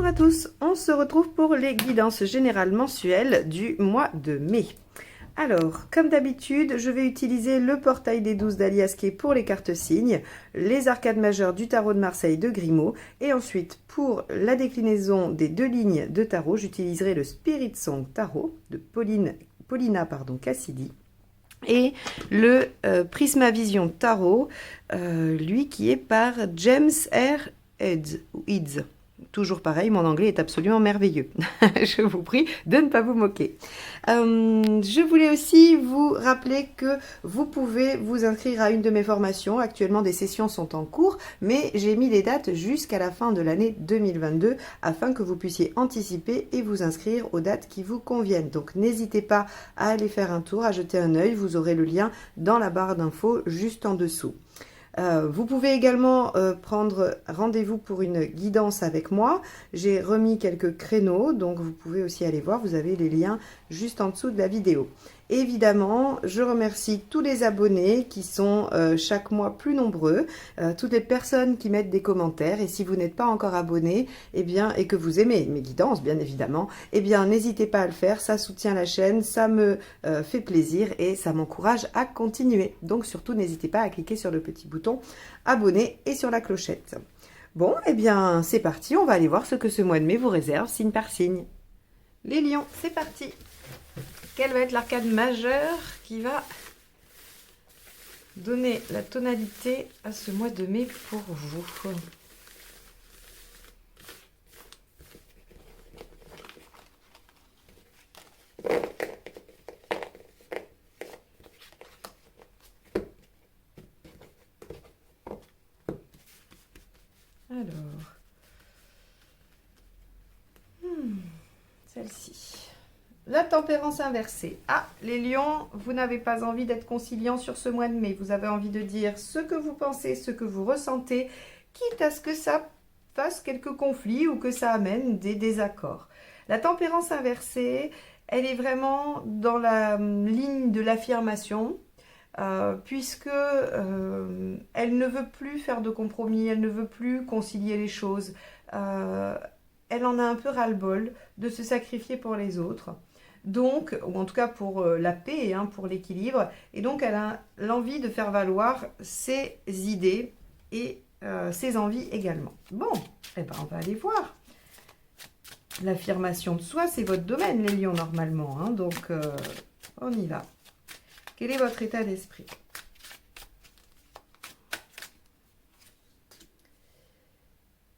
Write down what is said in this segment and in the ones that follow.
Bonjour à tous, on se retrouve pour les guidances générales mensuelles du mois de mai. Alors, comme d'habitude, je vais utiliser le portail des 12 d'Aliasquet pour les cartes signes, les arcades majeures du tarot de Marseille de Grimaud, et ensuite, pour la déclinaison des deux lignes de tarot, j'utiliserai le Spirit Song Tarot de Paulina Cassidy, et le Prisma Vision Tarot, lui qui est par James R. Eads. Toujours pareil, mon anglais est absolument merveilleux. Je vous prie de ne pas vous moquer. Je voulais aussi vous rappeler que vous pouvez vous inscrire à une de mes formations. Actuellement, des sessions sont en cours, mais j'ai mis les dates jusqu'à la fin de l'année 2022 afin que vous puissiez anticiper et vous inscrire aux dates qui vous conviennent. Donc, n'hésitez pas à aller faire un tour, à jeter un œil. Vous aurez le lien dans la barre d'infos juste en dessous. Vous pouvez également prendre rendez-vous pour une guidance avec moi. J'ai remis quelques créneaux, donc vous pouvez aussi aller voir. Vous avez les liens juste en dessous de la vidéo. Évidemment, je remercie tous les abonnés qui sont chaque mois plus nombreux, toutes les personnes qui mettent des commentaires. Et si vous n'êtes pas encore abonné, eh bien, et que vous aimez mes guidances, bien évidemment, eh bien, n'hésitez pas à le faire. Ça soutient la chaîne, ça me fait plaisir et ça m'encourage à continuer. Donc, surtout, n'hésitez pas à cliquer sur le petit bouton abonner et sur la clochette. Bon, eh bien, c'est parti. On va aller voir ce que ce mois de mai vous réserve, signe par signe. Les lions, c'est parti. Quelle va être l'arcade majeure qui va donner la tonalité à ce mois de mai pour vous? Alors, celle-ci. La tempérance inversée. Ah, les lions, vous n'avez pas envie d'être conciliant sur ce mois de mai. Vous avez envie de dire ce que vous pensez, ce que vous ressentez, quitte à ce que ça fasse quelques conflits ou que ça amène des désaccords. La tempérance inversée, elle est vraiment dans la ligne de l'affirmation, puisque elle ne veut plus faire de compromis, elle ne veut plus concilier les choses. Elle en a un peu ras-le-bol de se sacrifier pour les autres. Donc, ou en tout cas pour la paix, hein, pour l'équilibre. Et donc, elle a l'envie de faire valoir ses idées et ses envies également. Bon, eh ben, on va aller voir. L'affirmation de soi, c'est votre domaine, les lions, normalement. Hein, donc, on y va. Quel est votre état d'esprit ?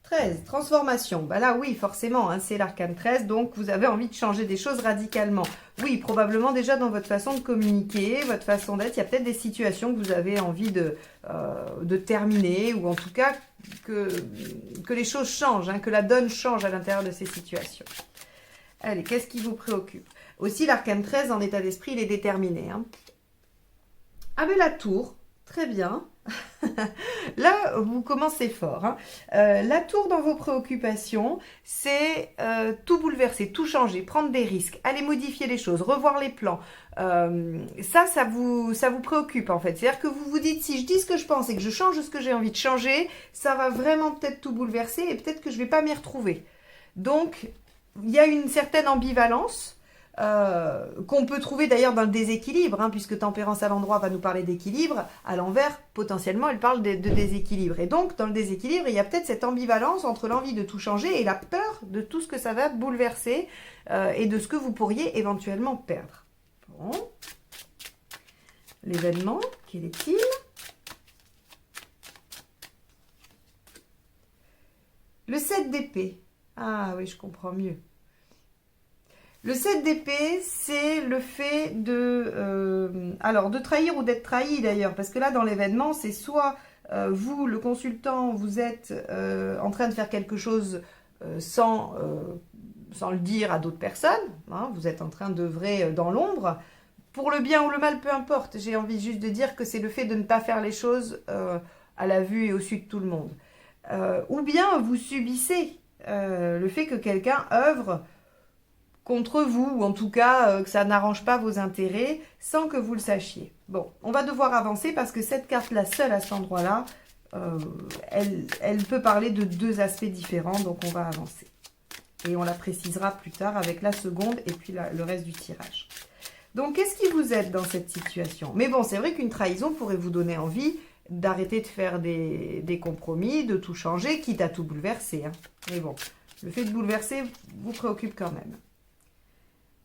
13, transformation. Bah là, oui, forcément, hein, c'est l'arcane 13, donc vous avez envie de changer des choses radicalement. Oui, probablement déjà dans votre façon de communiquer, votre façon d'être, il y a peut-être des situations que vous avez envie de terminer, ou en tout cas que les choses changent, hein, que la donne change à l'intérieur de ces situations. Allez, qu'est-ce qui vous préoccupe? Aussi, l'arcane 13, en état d'esprit, il est déterminé. Hein. Ah mais la tour, très bien. Là, vous commencez fort. Hein. La tour dans vos préoccupations, c'est tout bouleverser, tout changer, prendre des risques, aller modifier les choses, revoir les plans. Ça vous préoccupe en fait. C'est-à-dire que vous vous dites, si je dis ce que je pense et que je change ce que j'ai envie de changer, ça va vraiment peut-être tout bouleverser et peut-être que je ne vais pas m'y retrouver. Donc, il y a une certaine ambivalence. Qu'on peut trouver d'ailleurs dans le déséquilibre, hein, puisque tempérance à l'endroit va nous parler d'équilibre, à l'envers, potentiellement, elle parle de déséquilibre. Et donc, dans le déséquilibre, il y a peut-être cette ambivalence entre l'envie de tout changer et la peur de tout ce que ça va bouleverser et de ce que vous pourriez éventuellement perdre. Bon. L'événement, quel est-il? Le 7 d'épée. Ah oui, je comprends mieux. Le 7 d'épée, c'est le fait de trahir ou d'être trahi d'ailleurs, parce que là, dans l'événement, c'est soit vous, le consultant, vous êtes en train de faire quelque chose sans le dire à d'autres personnes, hein, vous êtes en train d'œuvrer dans l'ombre, pour le bien ou le mal, peu importe. J'ai envie juste de dire que c'est le fait de ne pas faire les choses à la vue et au su de tout le monde. Ou bien vous subissez le fait que quelqu'un œuvre contre vous, ou en tout cas que ça n'arrange pas vos intérêts, sans que vous le sachiez. Bon, on va devoir avancer parce que cette carte-là, seule à cet endroit-là, elle peut parler de deux aspects différents, donc on va avancer. Et on la précisera plus tard avec la seconde et puis le reste du tirage. Donc, qu'est-ce qui vous aide dans cette situation? Mais bon, c'est vrai qu'une trahison pourrait vous donner envie d'arrêter de faire des compromis, de tout changer, quitte à tout bouleverser. Hein. Mais bon, le fait de bouleverser vous préoccupe quand même.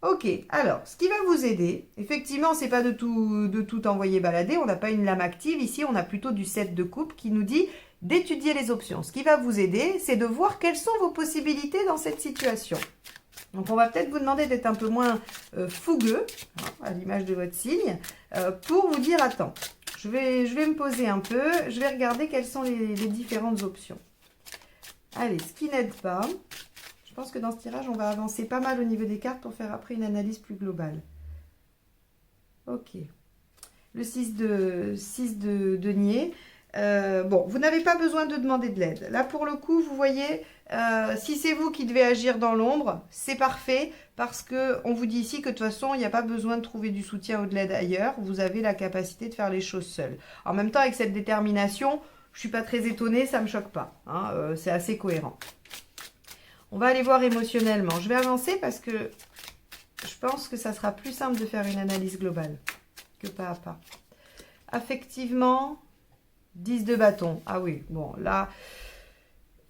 Ok, alors, ce qui va vous aider, effectivement, c'est pas de tout envoyer balader, on n'a pas une lame active, ici on a plutôt du 7 de coupe qui nous dit d'étudier les options. Ce qui va vous aider, c'est de voir quelles sont vos possibilités dans cette situation. Donc, on va peut-être vous demander d'être un peu moins fougueux, hein, à l'image de votre signe, pour vous dire, attends, je vais me poser un peu, je vais regarder quelles sont les différentes options. Allez, ce qui n'aide pas... Je pense que dans ce tirage, on va avancer pas mal au niveau des cartes pour faire après une analyse plus globale. Ok. Le 6 de denier. Bon, vous n'avez pas besoin de demander de l'aide. Là, pour le coup, vous voyez, si c'est vous qui devez agir dans l'ombre, c'est parfait parce qu'on vous dit ici que de toute façon, il n'y a pas besoin de trouver du soutien ou de l'aide ailleurs. Vous avez la capacité de faire les choses seul. En même temps, avec cette détermination, je ne suis pas très étonnée, ça ne me choque pas. Hein, c'est assez cohérent. On va aller voir émotionnellement. Je vais avancer parce que je pense que ça sera plus simple de faire une analyse globale que pas à pas. Affectivement, 10 de bâton. Ah oui, bon, là,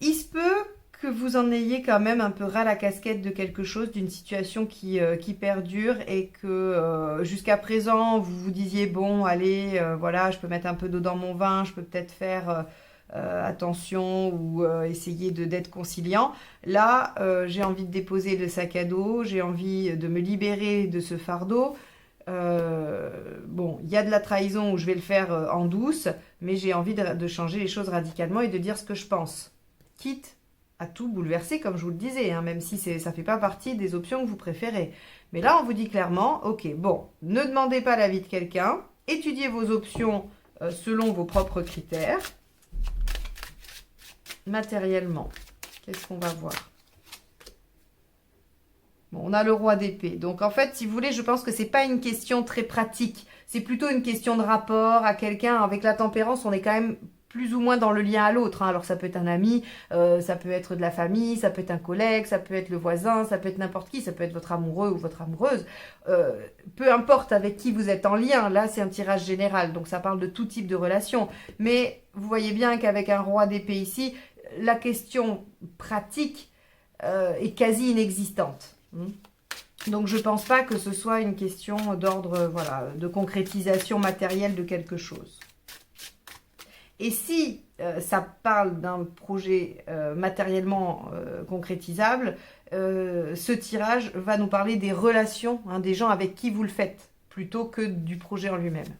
il se peut que vous en ayez quand même un peu ras la casquette de quelque chose, d'une situation qui perdure et que jusqu'à présent, vous vous disiez, bon, allez, voilà, je peux mettre un peu d'eau dans mon vin, je peux peut-être faire... attention ou essayer d'être conciliant. Là, j'ai envie de déposer le sac à dos, j'ai envie de me libérer de ce fardeau. Bon, il y a de la trahison où je vais le faire en douce, mais j'ai envie de changer les choses radicalement et de dire ce que je pense. Quitte à tout bouleverser, comme je vous le disais, hein, même si ça ne fait pas partie des options que vous préférez. Mais là, on vous dit clairement, ok, bon, ne demandez pas l'avis de quelqu'un, étudiez vos options selon vos propres critères. Matériellement, qu'est-ce qu'on va voir? Bon, on a le roi d'épée. Donc, en fait, si vous voulez, je pense que ce n'est pas une question très pratique. C'est plutôt une question de rapport à quelqu'un. Avec la tempérance, on est quand même plus ou moins dans le lien à l'autre. Hein. Alors, ça peut être un ami, ça peut être de la famille, ça peut être un collègue, ça peut être le voisin, ça peut être n'importe qui, ça peut être votre amoureux ou votre amoureuse. Peu importe avec qui vous êtes en lien. Là, c'est un tirage général. Donc, ça parle de tout type de relation. Mais vous voyez bien qu'avec un roi d'épée ici, la question pratique est quasi inexistante. Donc, je ne pense pas que ce soit une question d'ordre, voilà, de concrétisation matérielle de quelque chose. Et si ça parle d'un projet matériellement concrétisable, ce tirage va nous parler des relations, hein, des gens avec qui vous le faites, plutôt que du projet en lui-même.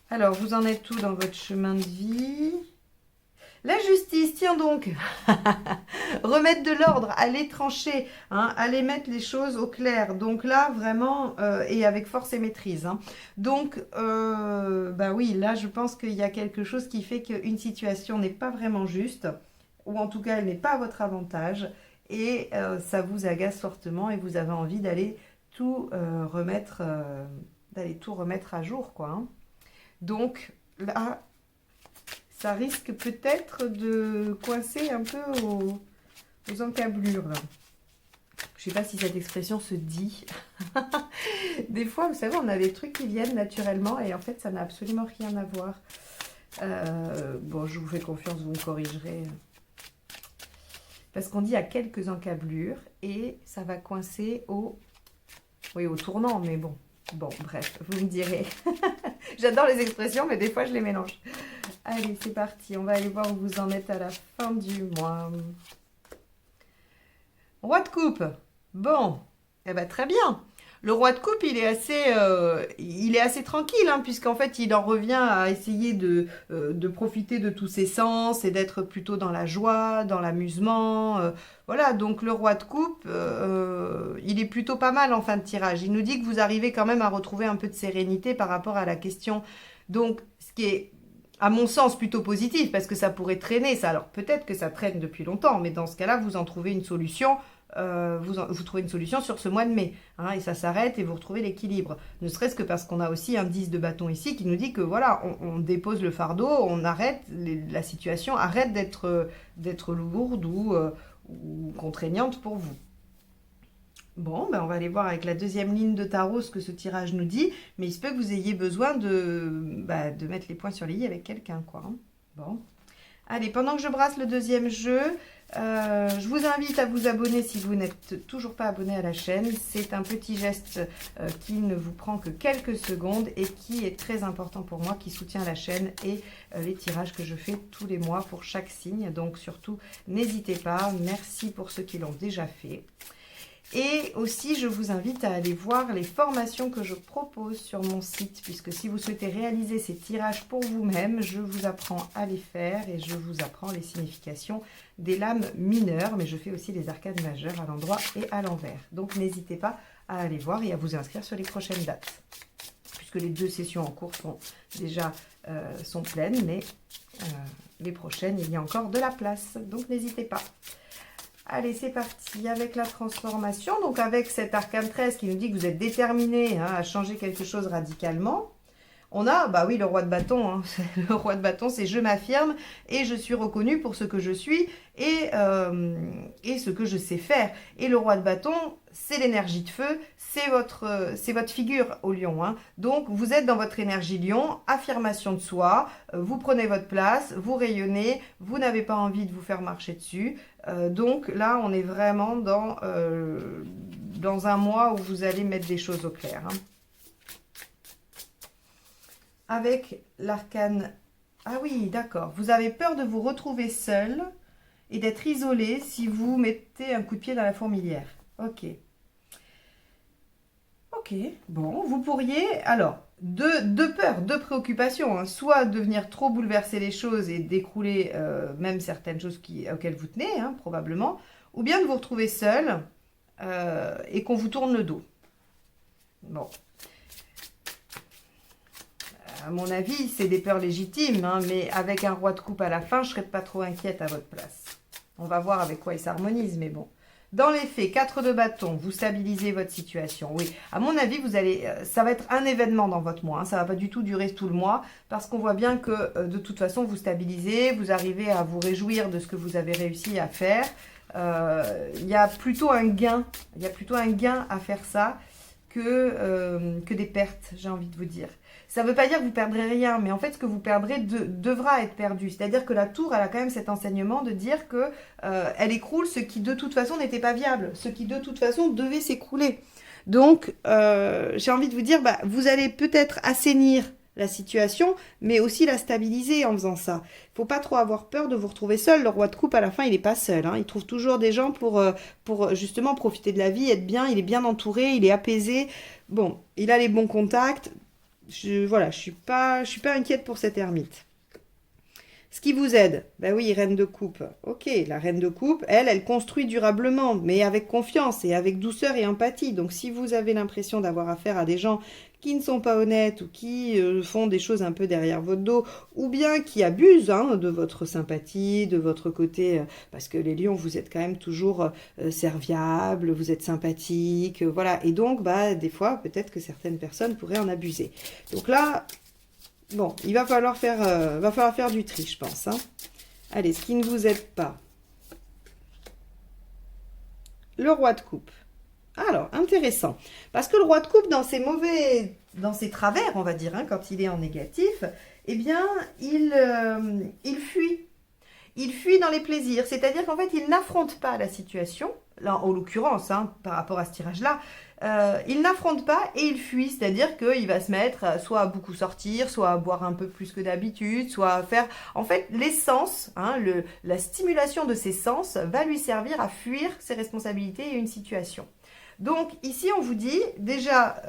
Alors, vous en êtes où dans votre chemin de vie ? La justice, tiens donc, remettre de l'ordre, aller trancher, hein, aller mettre les choses au clair. Donc là, vraiment, et avec force et maîtrise. Hein. Donc, bah oui, là, je pense qu'il y a quelque chose qui fait qu'une situation n'est pas vraiment juste, ou en tout cas, elle n'est pas à votre avantage, et ça vous agace fortement, et vous avez envie d'aller tout remettre à jour, quoi. Hein. Donc, là... ça risque peut-être de coincer un peu aux encablures. Là. Je ne sais pas si cette expression se dit. Des fois, vous savez, on a des trucs qui viennent naturellement et en fait, ça n'a absolument rien à voir. Bon, je vous fais confiance, vous me corrigerez. Parce qu'on dit à quelques encablures et ça va coincer au tournant, mais bon. Bon, bref, vous me direz. J'adore les expressions, mais des fois, je les mélange. Allez, c'est parti. On va aller voir où vous en êtes à la fin du mois. Roi de coupe. Bon, eh ben, très bien. Le roi de coupe, il est assez tranquille, hein, puisqu'en fait, il en revient à essayer de profiter de tous ses sens et d'être plutôt dans la joie, dans l'amusement. Voilà, donc le roi de coupe, il est plutôt pas mal en fin de tirage. Il nous dit que vous arrivez quand même à retrouver un peu de sérénité par rapport à la question. Donc, ce qui est, à mon sens, plutôt positif, parce que ça pourrait traîner. Ça. Alors, peut-être que ça traîne depuis longtemps, mais dans ce cas-là, vous en trouvez une solution. Vous trouvez une solution sur ce mois de mai, hein, et ça s'arrête et vous retrouvez l'équilibre. Ne serait-ce que parce qu'on a aussi un 10 de bâton ici qui nous dit que voilà, on dépose le fardeau, on arrête, la situation arrête d'être lourde ou contraignante pour vous. Bon, ben on va aller voir avec la deuxième ligne de tarot ce que ce tirage nous dit, mais il se peut que vous ayez besoin de mettre les points sur les i avec quelqu'un, quoi. Hein. Bon. Allez, pendant que je brasse le deuxième jeu, je vous invite à vous abonner si vous n'êtes toujours pas abonné à la chaîne. C'est un petit geste qui ne vous prend que quelques secondes et qui est très important pour moi, qui soutient la chaîne et les tirages que je fais tous les mois pour chaque signe. Donc surtout, n'hésitez pas. Merci pour ceux qui l'ont déjà fait. Et aussi, je vous invite à aller voir les formations que je propose sur mon site, puisque si vous souhaitez réaliser ces tirages pour vous-même, je vous apprends à les faire et je vous apprends les significations des lames mineures, mais je fais aussi les arcades majeures à l'endroit et à l'envers. Donc, n'hésitez pas à aller voir et à vous inscrire sur les prochaines dates, puisque les 2 sessions en cours sont déjà sont pleines, mais les prochaines, il y a encore de la place, donc n'hésitez pas. Allez, c'est parti avec la transformation. Donc, avec cet arcane 13 qui nous dit que vous êtes déterminé à changer quelque chose radicalement. On a, bah oui, le roi de bâton. Hein. Le roi de bâton, c'est je m'affirme et je suis reconnu pour ce que je suis et ce que je sais faire. Et le roi de bâton, c'est l'énergie de feu, c'est votre figure au lion. Hein. Donc, vous êtes dans votre énergie lion, affirmation de soi, vous prenez votre place, vous rayonnez, vous n'avez pas envie de vous faire marcher dessus. Donc là, on est vraiment dans un mois où vous allez mettre des choses au clair. Hein. Avec l'arcane... Ah oui, d'accord. Vous avez peur de vous retrouver seul et d'être isolé si vous mettez un coup de pied dans la fourmilière. Ok. Ok, bon, vous pourriez... Alors, deux peurs, 2 préoccupations. Hein. Soit de venir trop bouleverser les choses et d'écrouler même certaines choses auxquelles vous tenez, hein, probablement. Ou bien de vous retrouver seul et qu'on vous tourne le dos. Bon. À mon avis, c'est des peurs légitimes, hein, mais avec un roi de coupe à la fin, je ne serais pas trop inquiète à votre place. On va voir avec quoi il s'harmonise, mais bon. Dans les faits, 4 de bâton, vous stabilisez votre situation. Oui, à mon avis, ça va être un événement dans votre mois. Hein, ça ne va pas du tout durer tout le mois, parce qu'on voit bien que de toute façon, vous stabilisez, vous arrivez à vous réjouir de ce que vous avez réussi à faire. Il y a plutôt un gain. Il y a plutôt un gain à faire ça que des pertes, j'ai envie de vous dire. Ça ne veut pas dire que vous perdrez rien, mais en fait, ce que vous perdrez devra être perdu. C'est-à-dire que la tour, elle a quand même cet enseignement de dire que elle écroule ce qui, de toute façon, n'était pas viable, ce qui, de toute façon, devait s'écrouler. Donc, j'ai envie de vous dire, vous allez peut-être assainir la situation, mais aussi la stabiliser en faisant ça. Il ne faut pas trop avoir peur de vous retrouver seul. Le roi de coupe, à la fin, il n'est pas seul. Hein. Il trouve toujours des gens pour justement profiter de la vie, être bien. Il est bien entouré, il est apaisé. Bon, il a les bons contacts. Voilà, je suis pas inquiète pour cette ermite. Ce qui vous aide, ben oui, reine de coupe. Ok, la reine de coupe, elle construit durablement, mais avec confiance et avec douceur et empathie. Donc, si vous avez l'impression d'avoir affaire à des gens qui ne sont pas honnêtes ou qui font des choses un peu derrière votre dos, ou bien qui abusent de votre sympathie, de votre côté, parce que les lions, vous êtes quand même toujours serviables, vous êtes sympathiques, voilà. Et donc, des fois, peut-être que certaines personnes pourraient en abuser. Donc là... Bon, il va falloir faire du tri, je pense. Hein. Allez, ce qui ne vous aide pas. Le roi de coupe. Alors, intéressant. Parce que le roi de coupe, dans ses travers, on va dire, hein, quand il est en négatif, eh bien, il fuit. Il fuit dans les plaisirs. C'est-à-dire qu'en fait, il n'affronte pas la situation. Là, en l'occurrence, hein, par rapport à ce tirage-là, il n'affronte pas et il fuit. C'est-à-dire qu'il va se mettre soit à beaucoup sortir, soit à boire un peu plus que d'habitude, soit à faire... En fait, les sens, hein, la stimulation de ses sens va lui servir à fuir ses responsabilités et une situation. Donc, ici, on vous dit, déjà,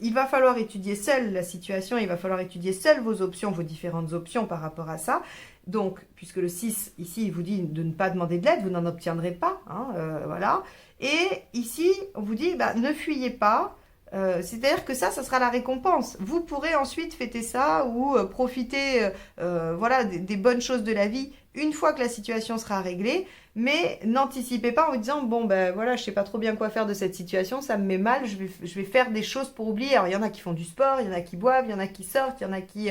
il va falloir étudier seul la situation, il va falloir étudier seul vos options, vos différentes options par rapport à ça. Donc, puisque le 6, ici, il vous dit de ne pas demander de l'aide, vous n'en obtiendrez pas, hein, voilà. Et ici, on vous dit, ne fuyez pas, C'est-à-dire que ça sera la récompense. Vous pourrez ensuite fêter ça ou profiter voilà, des bonnes choses de la vie une fois que la situation sera réglée. Mais n'anticipez pas en vous disant, bon, ben voilà, je sais pas trop bien quoi faire de cette situation, ça me met mal, je vais faire des choses pour oublier. Alors, il y en a qui font du sport, il y en a qui boivent, il y en a qui sortent, il y en a qui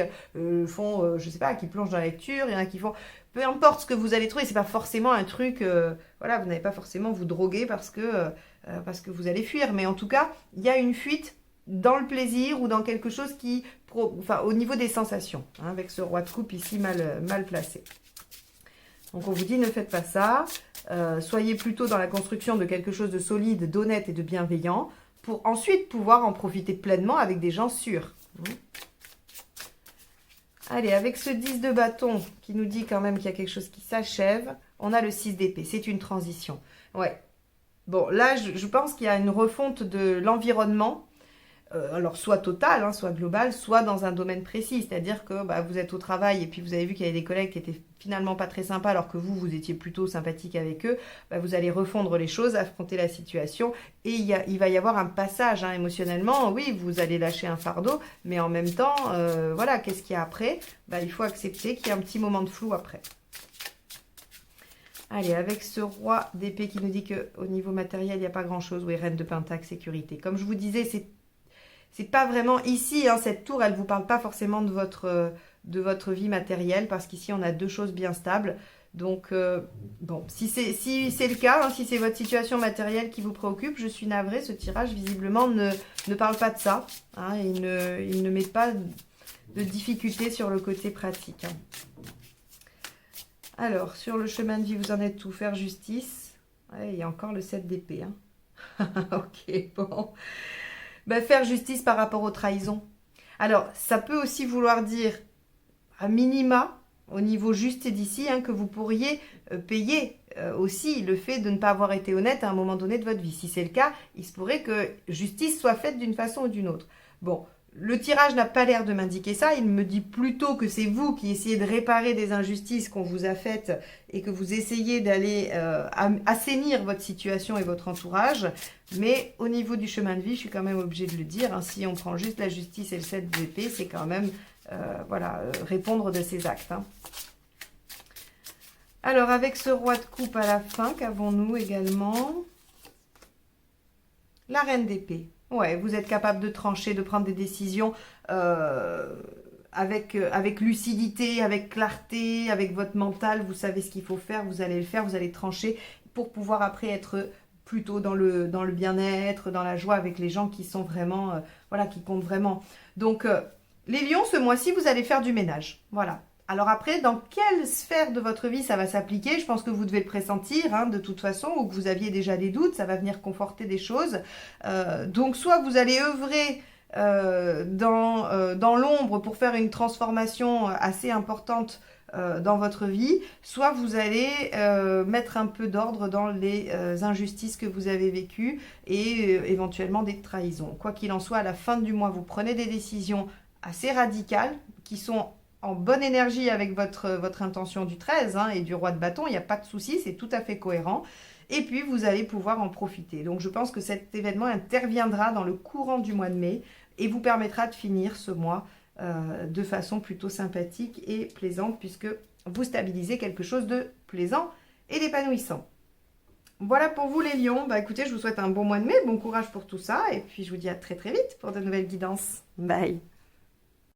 font, je sais pas, qui plongent dans la lecture, il y en a qui font... Peu importe ce que vous allez trouver, c'est pas forcément un truc, voilà, vous n'allez pas forcément vous droguer parce que vous allez fuir. Mais en tout cas, il y a une fuite dans le plaisir ou dans quelque chose qui, enfin, au niveau des sensations, hein, avec ce roi de coupe ici mal placé. Donc on vous dit ne faites pas ça, soyez plutôt dans la construction de quelque chose de solide, d'honnête et de bienveillant, pour ensuite pouvoir en profiter pleinement avec des gens sûrs. Allez, avec ce 10 de bâton qui nous dit quand même qu'il y a quelque chose qui s'achève, on a le 6 d'épée, c'est une transition. Ouais. Bon, là, je pense qu'il y a une refonte de l'environnement, alors soit totale, hein, soit globale, soit dans un domaine précis. C'est-à-dire que bah, vous êtes au travail et puis vous avez vu qu'il y avait des collègues qui étaient finalement pas très sympas alors que vous étiez plutôt sympathique avec eux. Bah, vous allez refondre les choses, affronter la situation et il va y avoir un passage hein, émotionnellement. Oui, vous allez lâcher un fardeau, mais en même temps, voilà, qu'est-ce qu'il y a après? Bah, il faut accepter qu'il y a un petit moment de flou après. Allez, avec ce roi d'épée qui nous dit qu'au niveau matériel, il n'y a pas grand-chose. Oui, reine de pentacle, sécurité. Comme je vous disais, c'est pas vraiment ici, hein, cette tour, elle ne vous parle pas forcément de votre vie matérielle, parce qu'ici, on a deux choses bien stables. Donc, bon, si c'est le cas, hein, si c'est votre situation matérielle qui vous préoccupe, je suis navrée, ce tirage, visiblement, ne parle pas de ça. Hein, il ne met pas de difficulté sur le côté pratique. Hein. Alors, sur le chemin de vie, vous en êtes tout, faire justice. Ouais, il y a encore le 7 d'épée. Hein. Ok, bon. Ben, faire justice par rapport aux trahisons. Alors, ça peut aussi vouloir dire, à minima, au niveau juste d'ici, hein, que vous pourriez payer aussi le fait de ne pas avoir été honnête à un moment donné de votre vie. Si c'est le cas, il se pourrait que justice soit faite d'une façon ou d'une autre. Bon, le tirage n'a pas l'air de m'indiquer ça. Il me dit plutôt que c'est vous qui essayez de réparer des injustices qu'on vous a faites et que vous essayez d'aller assainir votre situation et votre entourage. Mais au niveau du chemin de vie, je suis quand même obligée de le dire. Hein, si on prend juste la justice et le 7 d'épée, c'est quand même voilà, répondre de ses actes. Hein. Alors, avec ce roi de coupe à la fin, qu'avons-nous également? La reine d'épée. Ouais, vous êtes capable de trancher, de prendre des décisions avec lucidité, avec clarté, avec votre mental. Vous savez ce qu'il faut faire, vous allez le faire, vous allez trancher pour pouvoir après être plutôt dans le bien-être, dans la joie avec les gens qui sont vraiment, voilà, qui comptent vraiment. Donc, les lions, ce mois-ci, vous allez faire du ménage. Voilà. Alors après, dans quelle sphère de votre vie ça va s'appliquer? Je pense que vous devez le pressentir hein, de toute façon, ou que vous aviez déjà des doutes, ça va venir conforter des choses. Donc soit vous allez œuvrer dans l'ombre pour faire une transformation assez importante dans votre vie, soit vous allez mettre un peu d'ordre dans les injustices que vous avez vécues et éventuellement des trahisons. Quoi qu'il en soit, à la fin du mois, vous prenez des décisions assez radicales qui sont en bonne énergie avec votre intention du 13 hein, et du roi de bâton, il n'y a pas de souci, c'est tout à fait cohérent. Et puis, vous allez pouvoir en profiter. Donc, je pense que cet événement interviendra dans le courant du mois de mai et vous permettra de finir ce mois de façon plutôt sympathique et plaisante puisque vous stabilisez quelque chose de plaisant et d'épanouissant. Voilà pour vous les lions. Bah, écoutez, je vous souhaite un bon mois de mai, bon courage pour tout ça et puis je vous dis à très très vite pour de nouvelles guidances. Bye!